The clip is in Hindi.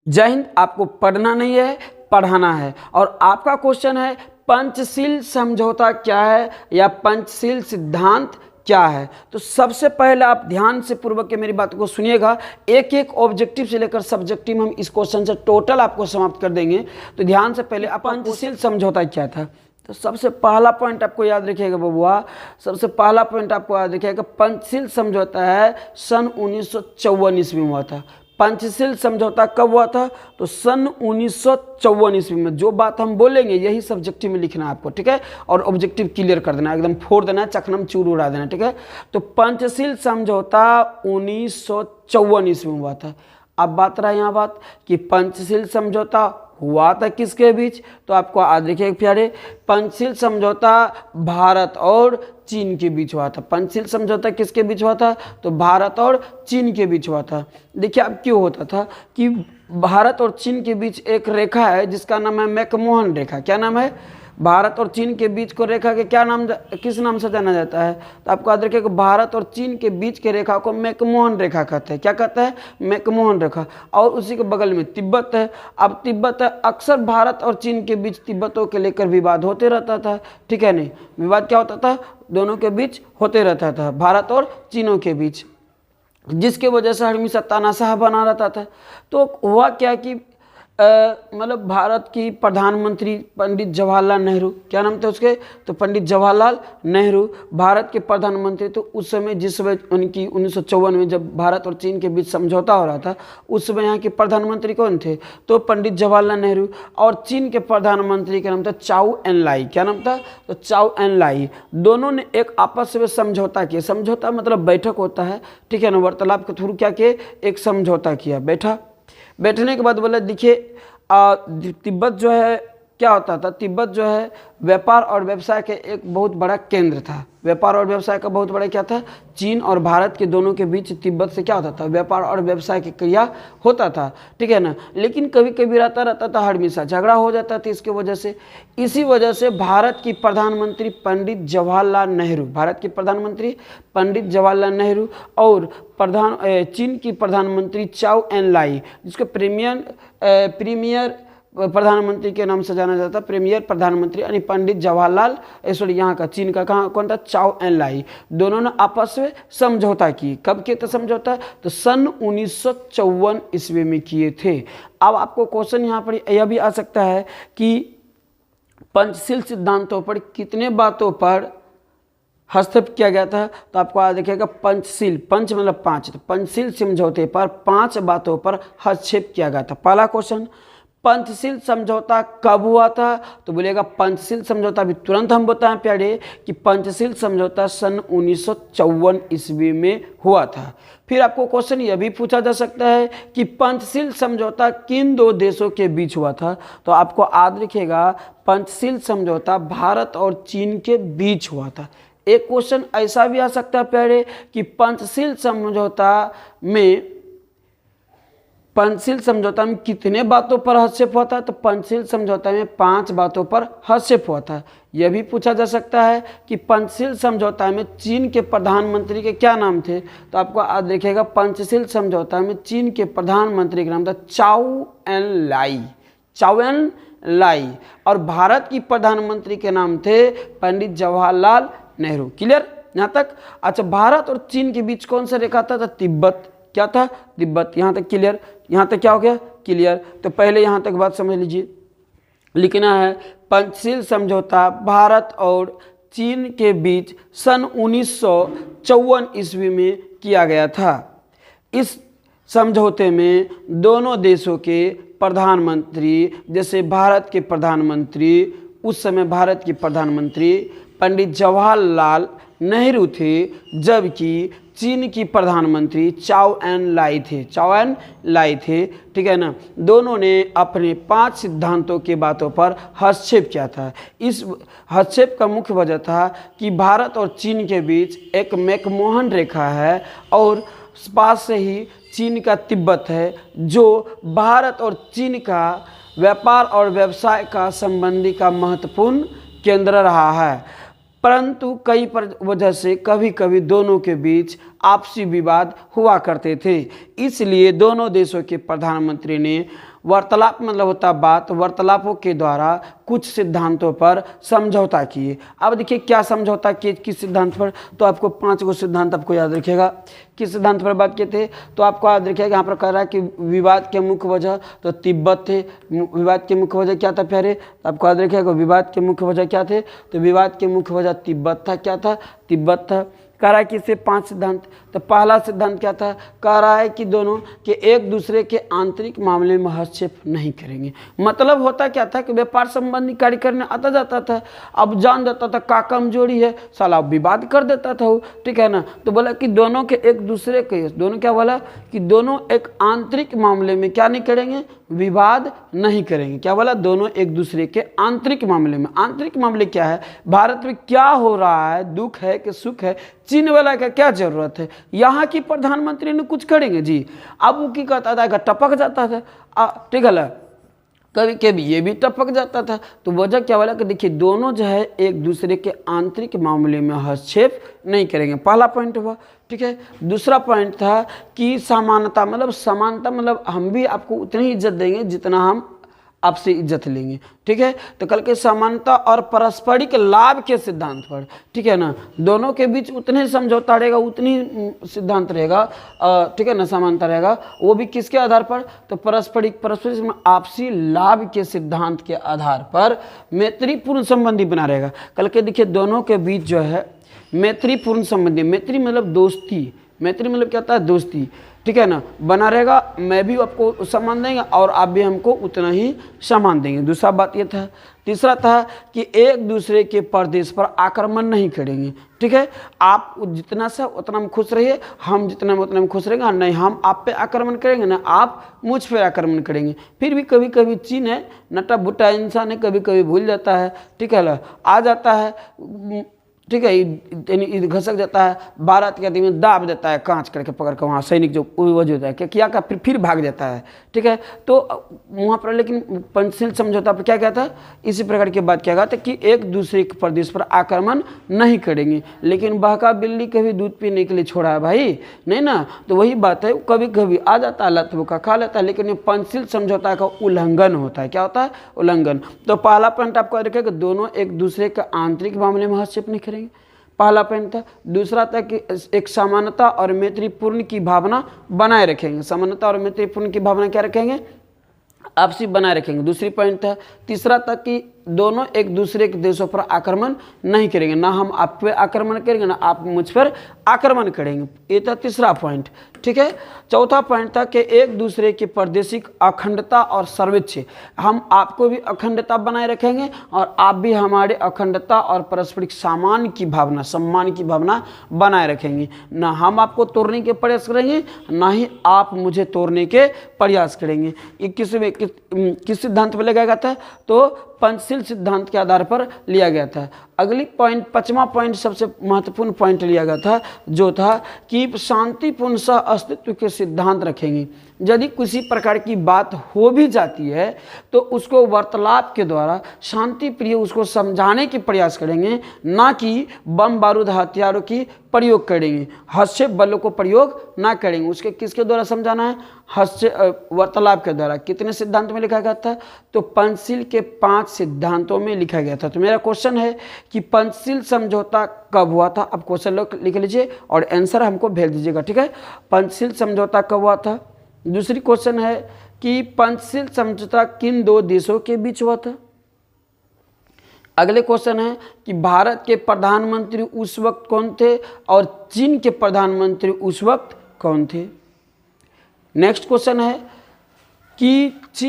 जय हिंद। आपको पढ़ना नहीं है, पढ़ाना है। और आपका क्वेश्चन है पंचशील समझौता क्या है या पंचशील सिद्धांत क्या है। तो सबसे पहले आप ध्यान से पूर्वक के मेरी बात को सुनिएगा। एक एक ऑब्जेक्टिव से लेकर सब्जेक्टिव हम इस क्वेश्चन से टोटल आपको समाप्त कर देंगे। तो ध्यान से पहले आप पंचशील समझौता क्या था। तो सबसे पहला पॉइंट आपको याद रखिएगा बबुआ, सबसे पहला पॉइंट आपको याद रखिएगा, पंचशील समझौता है सन 1954 ईस्वी में हुआ था। पंचशील समझौता कब हुआ था? तो सन 1954 ईस्वी में। जो बात हम बोलेंगे यही सब्जेक्टिव में लिखना है आपको, ठीक है। और ऑब्जेक्टिव क्लियर कर देना, एकदम फोड़ देना, चकनम चूर उड़ा देना, ठीक है। तो पंचशील समझौता 1954 ईस्वी में हुआ था। अब बात रहा यहाँ बात कि पंचशील समझौता हुआ था किसके बीच। तो आपको याद रखिए प्यारे, पंचशील समझौता भारत और चीन के बीच हुआ था। पंचशील समझौता किसके बीच हुआ था? तो भारत और चीन के बीच हुआ था। देखिए अब क्यों होता था कि भारत और चीन के बीच एक रेखा है जिसका नाम है मैकमोहन रेखा। क्या नाम है? भारत और चीन के बीच को रेखा के क्या नाम, किस नाम से जाना जाता है? तो आपको याद रखिए कि भारत और चीन के बीच के रेखा को मैकमोहन रेखा कहते हैं। क्या कहते हैं? मैकमोहन रेखा। और उसी के बगल में तिब्बत है। अब तिब्बत है, अक्सर भारत और चीन के बीच तिब्बतों के लेकर विवाद होते रहता था, ठीक है नहीं। विवाद क्या होता था? दोनों के बीच होते रहता था, भारत और चीनों के बीच, जिसके वजह से हमेशा तानाशाह बना रहता था। तो हुआ क्या कि मतलब भारत की प्रधानमंत्री पंडित जवाहरलाल नेहरू, क्या नाम था उसके? तो पंडित जवाहरलाल नेहरू भारत के प्रधानमंत्री। तो उस समय जिस समय उनकी 1954 में जब भारत और चीन के बीच समझौता हो रहा था, उस समय यहाँ के प्रधानमंत्री कौन थे? तो पंडित जवाहरलाल नेहरू। और चीन के प्रधानमंत्री का नाम था चाउ एन लाई। क्या नाम था? तो चाउ एन लाई। दोनों ने एक आपस में समझौता किया। समझौता मतलब बैठक होता है, ठीक है ना। वार्तालाप के थ्रू क्या किए? एक समझौता किया। बैठने के बाद बोला देखिए तिब्बत जो है क्या होता था, तिब्बत जो है व्यापार और व्यवसाय के एक बहुत बड़ा केंद्र था। व्यापार और व्यवसाय का बहुत बड़ा क्या था? चीन और भारत के दोनों के बीच तिब्बत से क्या होता था? व्यापार और व्यवसाय की क्रिया होता था, ठीक है ना। लेकिन कभी कभी रहता था हमेशा झगड़ा हो जाता था इसके वजह से। इसी वजह से भारत की प्रधानमंत्री पंडित जवाहरलाल नेहरू, भारत के प्रधानमंत्री पंडित जवाहरलाल नेहरू और चीन की प्रधानमंत्री चाउ एन लाई, जिसको प्रीमियर प्रधानमंत्री के नाम से जाना जाता, प्रीमियर प्रधानमंत्री यानी पंडित जवाहरलाल, सॉरी यहाँ का चीन का कहाँ कौन था? चाउ एन लाई। दोनों ने आपस में समझौता की। कब किए थे समझौता? तो सन 1954 ईस्वी में किए थे। अब आपको क्वेश्चन यहाँ पर यह भी आ सकता है कि पंचशील सिद्धांतों पर कितने बातों पर हस्तक्षेप किया गया था। तो आपको याद रखिएगा पंचशील, पंच मतलब पांच, तो पंचशील समझौते पर 5 बातों पर हस्तक्षेप किया गया था। पहला क्वेश्चन, पंचशील समझौता कब हुआ था? तो बोलेगा पंचशील समझौता भी तुरंत हम बताएं प्यारे कि पंचशील समझौता सन 1954 ईस्वी में हुआ था। फिर आपको क्वेश्चन यह भी पूछा जा सकता है कि पंचशील समझौता किन 2 देशों के बीच हुआ था। तो आपको याद रखिएगा पंचशील समझौता भारत और चीन के बीच हुआ था। एक क्वेश्चन ऐसा भी आ सकता है प्यारे कि पंचशील समझौता में कितने बातों पर हस्तक्षेप हुआ था। तो पंचशील समझौता में 5 बातों पर हस्तक्षेप हुआ था। यह भी पूछा जा सकता है कि पंचशील समझौता में चीन के प्रधानमंत्री के क्या नाम थे। तो आपको याद रखिएगा पंचशील समझौता में चीन के प्रधानमंत्री का नाम था चाउ एन लाई, चाउ एन लाई। और भारत की प्रधानमंत्री के नाम थे पंडित जवाहरलाल नेहरू। क्लियर यहाँ तक? अच्छा, भारत और चीन के बीच कौन सा रेखा था? तो तिब्बत। क्या था? तिब्बत। यहाँ तक क्लियर? यहाँ तक क्या हो गया? क्लियर। तो पहले यहाँ तक बात समझ लीजिए। लिखना है पंचशील समझौता भारत और चीन के बीच सन 1954 ईस्वी में किया गया था। इस समझौते में दोनों देशों के प्रधानमंत्री, जैसे भारत के प्रधानमंत्री, उस समय भारत के प्रधानमंत्री पंडित जवाहरलाल नेहरू थे, जबकि चीन की प्रधानमंत्री चाउ एन लाई थे, ठीक है ना। दोनों ने अपने 5 सिद्धांतों के बातों पर हस्तक्षेप किया था। इस हस्तक्षेप का मुख्य वजह था कि भारत और चीन के बीच एक मैकमोहन रेखा है और पास से ही चीन का तिब्बत है, जो भारत और चीन का व्यापार और व्यवसाय का संबंधी का महत्वपूर्ण केंद्र रहा है। परंतु कई वजह से कभी कभी दोनों के बीच आपसी विवाद हुआ करते थे। इसलिए दोनों देशों के प्रधानमंत्री ने वार्तालाप मतलब होता है बात, वार्तालापों के द्वारा कुछ सिद्धांतों पर समझौता किए। अब देखिए क्या समझौता किए किस सिद्धांत पर, तो आपको 5 गो सिद्धांत आपको याद रखिएगा। किस सिद्धांत पर बात किए थे, तो आपको याद रखिएगा यहाँ पर कह रहा है कि विवाद के मुख्य वजह तो तिब्बत थे। विवाद के मुख्य वजह क्या था प्यारे, तो आपको याद रखिएगा विवाद के मुख्य वजह क्या थे, तो विवाद के मुख्य वजह तिब्बत था। क्या था, तिब्बत था। कह रहा है कि इससे 5 सिद्धांत, तो पहला सिद्धांत क्या था, कह रहा है कि दोनों के एक दूसरे के आंतरिक मामले में हस्तक्षेप नहीं करेंगे। मतलब होता क्या था कि व्यापार संबंधी कार्य करने आता जाता था, अब जान जाता था का कमजोरी है, साला विवाद कर देता था वो, ठीक है ना। तो बोला कि दोनों के एक दूसरे के, दोनों क्या बोला कि दोनों एक आंतरिक मामले में क्या नहीं करेंगे, विवाद नहीं करेंगे। क्या बोला, दोनों एक दूसरे के आंतरिक मामले में। आंतरिक मामले क्या है, भारत में क्या हो रहा है, दुख है कि सुख है, चीन वाला का क्या जरूरत है, यहाँ की प्रधानमंत्री ने कुछ करेंगे जी। अब वो की कहता था, टपक जाता था, ठीक है, कभी कभी ये भी टपक जाता था। तो वजह क्या बोला कि देखिए दोनों जो है एक दूसरे के आंतरिक मामले में हस्तक्षेप नहीं करेंगे। पहला पॉइंट हुआ, ठीक है। दूसरा पॉइंट था कि समानता, मतलब समानता मतलब हम भी आपको उतनी ही इज्जत देंगे जितना हम आपसे इज्जत लेंगे, ठीक है। तो कल के समानता और पारस्परिक लाभ के सिद्धांत पर, ठीक है ना, दोनों के बीच उतने समझौता रहेगा, उतनी सिद्धांत रहेगा, ठीक है ना, समानता रहेगा। वो भी किसके आधार पर, तो पारस्परिक आपसी लाभ के सिद्धांत के आधार पर मैत्रीपूर्ण संबंधी बना रहेगा। कल के देखिए दोनों के बीच जो है मैत्रीपूर्ण संबंधी, मैत्री मतलब दोस्ती, मैत्री मतलब क्या होता है, दोस्ती, ठीक है ना, बना रहेगा। मैं भी आपको सम्मान देंगे और आप भी हमको उतना ही सम्मान देंगे। दूसरा बात ये था। तीसरा था कि एक दूसरे के प्रदेश पर आक्रमण नहीं करेंगे, ठीक है। आप जितना सा उतना में खुश रहिए, हम जितना में उतना में खुश रहेंगे, नहीं हम आप पे आक्रमण करेंगे ना आप मुझ पे आक्रमण करेंगे। फिर भी कभी कभी चीन है नटा बुट्टा इंसान है, कभी कभी भूल जाता है, ठीक है, आ जाता है, ठीक है, घसक जाता है, भारत के आदमी में दाब देता है, कांच करके पकड़ कर, वहाँ सैनिक जो वजह होता है क्या का फिर भाग जाता है, ठीक है। तो वहाँ पर लेकिन पंचशील समझौता पर क्या कहता है, इसी प्रकार की बात क्या कहता है कि एक दूसरे के प्रदेश पर आक्रमण नहीं करेंगे। लेकिन बहका बिल्ली कभी दूध पीने के लिए छोड़ा है भाई, नहीं ना। तो वही बात है, कभी कभी आ जाता है, लत भूखा खा लेता है, लेकिन ये पंचशील समझौता का उल्लंघन होता है। क्या होता है, उल्लंघन। तो पहला पॉइंट आपको रखेगा कि दोनों एक दूसरे के आंतरिक मामले में हस्तक्षेप नहीं करेंगे, पहला पॉइंट था। दूसरा था कि एक समानता और मैत्रीपूर्ण की भावना बनाए रखेंगे, समानता और मैत्रीपूर्ण की भावना क्या रखेंगे, आपसी बनाए रखेंगे। दूसरी पॉइंट था। तीसरा था कि दोनों एक दूसरे के देशों पर आक्रमण नहीं करेंगे, ना हम आप पे आक्रमण करेंगे ना आप मुझ पर आक्रमण करेंगे। ये था तीसरा पॉइंट, ठीक है। चौथा पॉइंट था कि एक दूसरे की प्रादेशिक अखंडता और सर्वोच्च, हम आपको भी अखंडता बनाए रखेंगे और आप भी हमारे अखंडता और पारस्परिक सम्मान की भावना बनाए रखेंगे। ना हम आपको तोड़ने के प्रयास करेंगे, ना ही आप मुझे तोड़ने के प्रयास करेंगे। ये किस सिद्धांत पर लगाया गया था, तो पंचशील सिद्धांत के आधार पर लिया गया था। अगली पॉइंट, 5वां पॉइंट सबसे महत्वपूर्ण पॉइंट लिया गया था, जो था कि शांतिपूर्ण सह अस्तित्व के सिद्धांत रखेंगे। यदि किसी प्रकार की बात हो भी जाती है तो उसको वार्तालाप के द्वारा शांति प्रिय उसको समझाने के प्रयास करेंगे, ना कि बम बारूद हथियारों की प्रयोग करेंगे, हस्तक्षेप बलों को प्रयोग ना करेंगे। उसके किसके द्वारा समझाना है, वार्तालाप के द्वारा। कितने सिद्धांत में लिखा गया था, तो पंचशील के 5 सिद्धांतों में लिखा गया था। तो मेरा क्वेश्चन है कि पंचशील समझौता कब हुआ था, अब क्वेश्चन लिख लीजिए और आंसर हमको भेज दीजिएगा, ठीक है। पंचशील समझौता कब हुआ था। दूसरी क्वेश्चन है कि पंचशील समझौता किन 2 देशों के बीच हुआ था। अगले क्वेश्चन है कि भारत के प्रधानमंत्री उस वक्त कौन थे और चीन के प्रधानमंत्री उस वक्त कौन थे। नेक्स्ट क्वेश्चन है कि